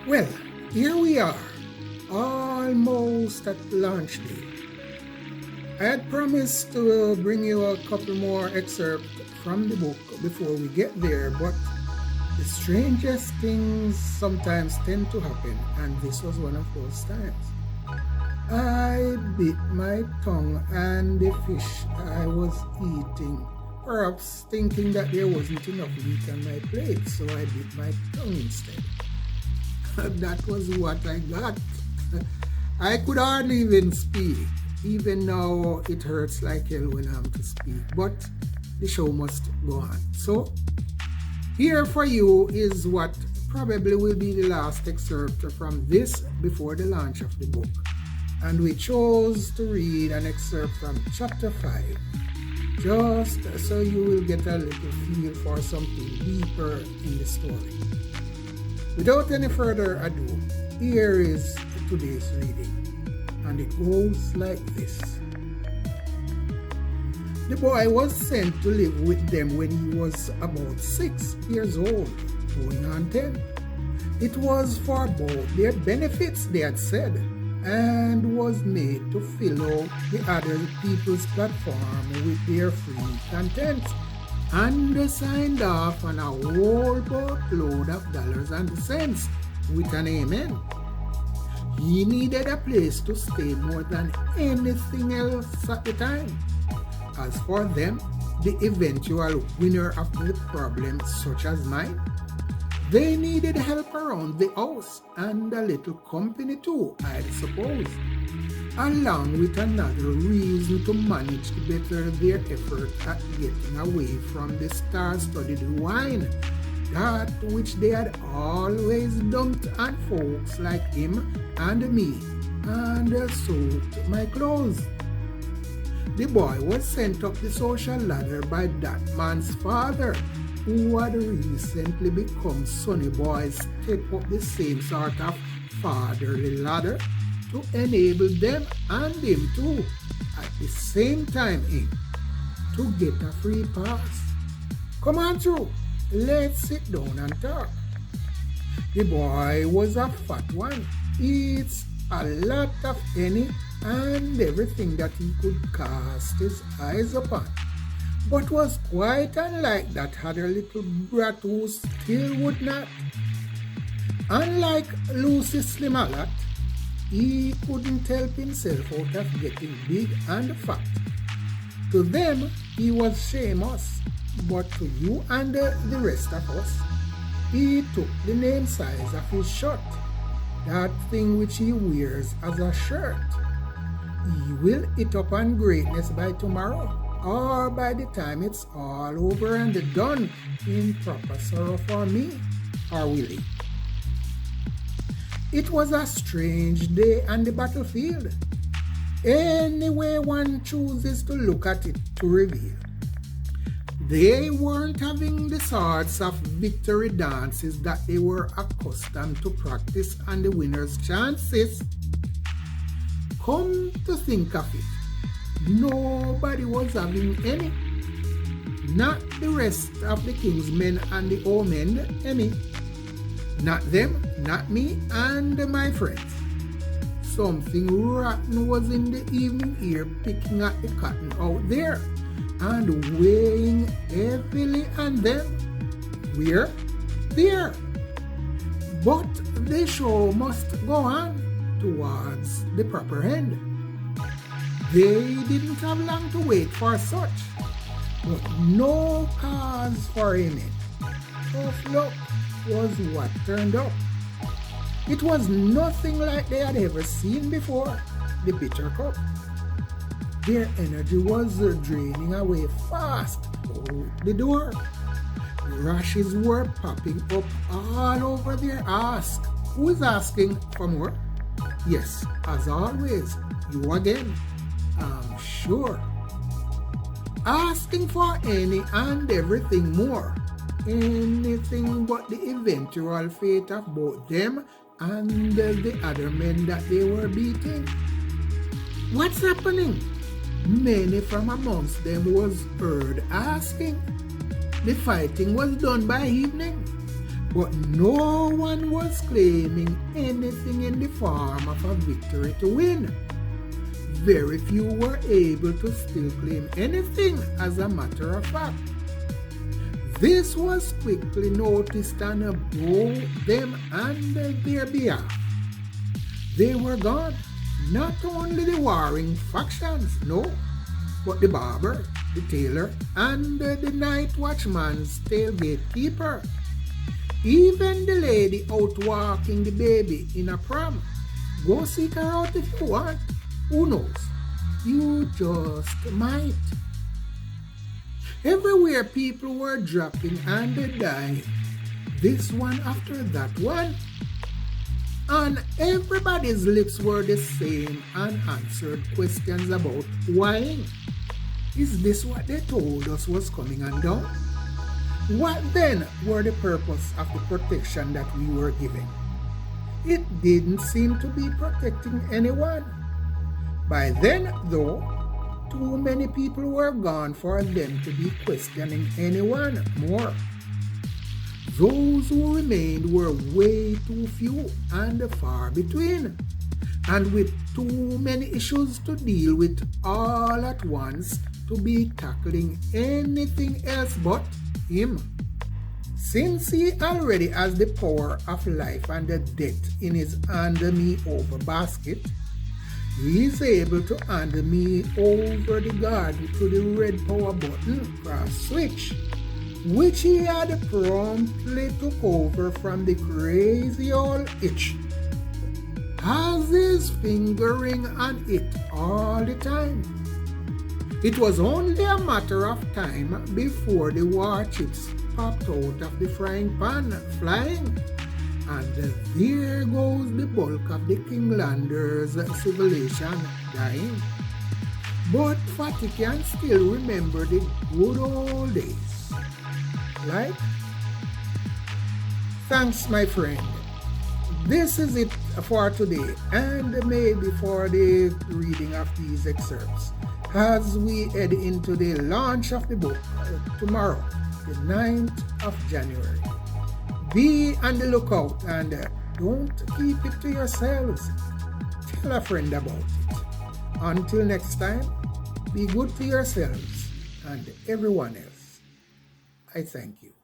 Well, here we are, almost at launch day. I had promised to bring you a couple more excerpts from the book before we get there, but the strangest things sometimes tend to happen, and this was one of those times. I bit my tongue and the fish I was eating, perhaps thinking that there wasn't enough meat on my plate, so I bit my tongue instead. That was what I got. I could hardly even speak. Even now, it hurts like hell when I'm to speak, but the show must go on. So, here for you is what probably will be the last excerpt from this before the launch of the book. And we chose to read an excerpt from chapter 5, just so you will get a little feel for something deeper in the story. Without any further ado, here is today's reading, and it goes like this. The boy was sent to live with them when he was about 6 years old, going on 10. It was for both their benefits, they had said, and was made to fill out the other people's platform with their free content, and they signed off on a whole boatload of dollars and cents with an amen. He needed a place to stay more than anything else at the time. As for them, the eventual winner of the problem such as mine, they needed help around the house and a little company too, I suppose, along with another reason to manage to better their effort at getting away from the star-studded wine, that which they had always dumped on folks like him and me, and soaked my clothes. The boy was sent up the social ladder by that man's father, who had recently become Sonny Boy's step up the same sort of fatherly ladder to enable them and him too, at the same time to get a free pass. Come on through, let's sit down and talk. The boy was a fat one, eats a lot of any and everything that he could cast his eyes upon, but was quite unlike that other little brat who still would not. Unlike Lucy Slimalot, he couldn't help himself out of getting big and fat. To them, he was Seamus, but to you and the rest of us, he took the name size of his shirt, that thing which he wears as a shirt. He will eat up on greatness by tomorrow, or by the time it's all over and done in proper sorrow for me, or will he? It was a strange day on the battlefield, any way one chooses to look at it to reveal. They weren't having the sorts of victory dances that they were accustomed to practice on the winner's chances. Come to think of it, nobody was having any. Not the rest of the king's men and the old men, any. Not them, not me, and my friends. Something rotten was in the evening air picking at the cotton out there and weighing heavily on them. Where? There. But the show must go on towards the proper end. They didn't have long to wait for such, but no cause for aiming. Tough luck was what turned up. It was nothing like they had ever seen before, the bitter cup. Their energy was draining away fast out the door. Rashes were popping up all over their ass. Who is asking for more? Yes, as always, you again, I'm sure. Asking for any and everything more. Anything but the eventual fate of both them and the other men that they were beating. What's happening? Many from amongst them was heard asking. The fighting was done by evening, But no one was claiming anything in the form of a victory to win. Very few were able to still claim anything as a matter of fact. This was quickly noticed and brought them under their behalf. They were gone, not only the warring factions, no, but the barber, the tailor, and the night watchman's tailgate keeper. Even the lady out walking the baby in a pram. Go seek her out if you want. Who knows? You just might. Everywhere people were dropping and dying. This one after that one. On everybody's lips were the same unanswered questions about why. Is this what they told us was coming undone? What then were the purpose of the protection that we were given? It didn't seem to be protecting anyone. By then, though, too many people were gone for them to be questioning anyone more. Those who remained were way too few and far between, and with too many issues to deal with all at once to be tackling anything else but him. Since he already has the power of life and the death in his hand me over basket, he is able to hand me over the garden to the red power button cross switch, which he had promptly took over from the crazy old itch. Has his fingering on it all the time. It was only a matter of time before the war chips popped out of the frying pan flying, and there goes the bulk of the Kinglanders' civilization dying. But Fatty can still remember the good old days. Like? Thanks, my friend. This is it for today, and maybe for the reading of these excerpts, as we head into the launch of the book tomorrow, the 9th of January. Be on the lookout and don't keep it to yourselves. Tell a friend about it. Until next time, be good to yourselves and everyone else. I thank you.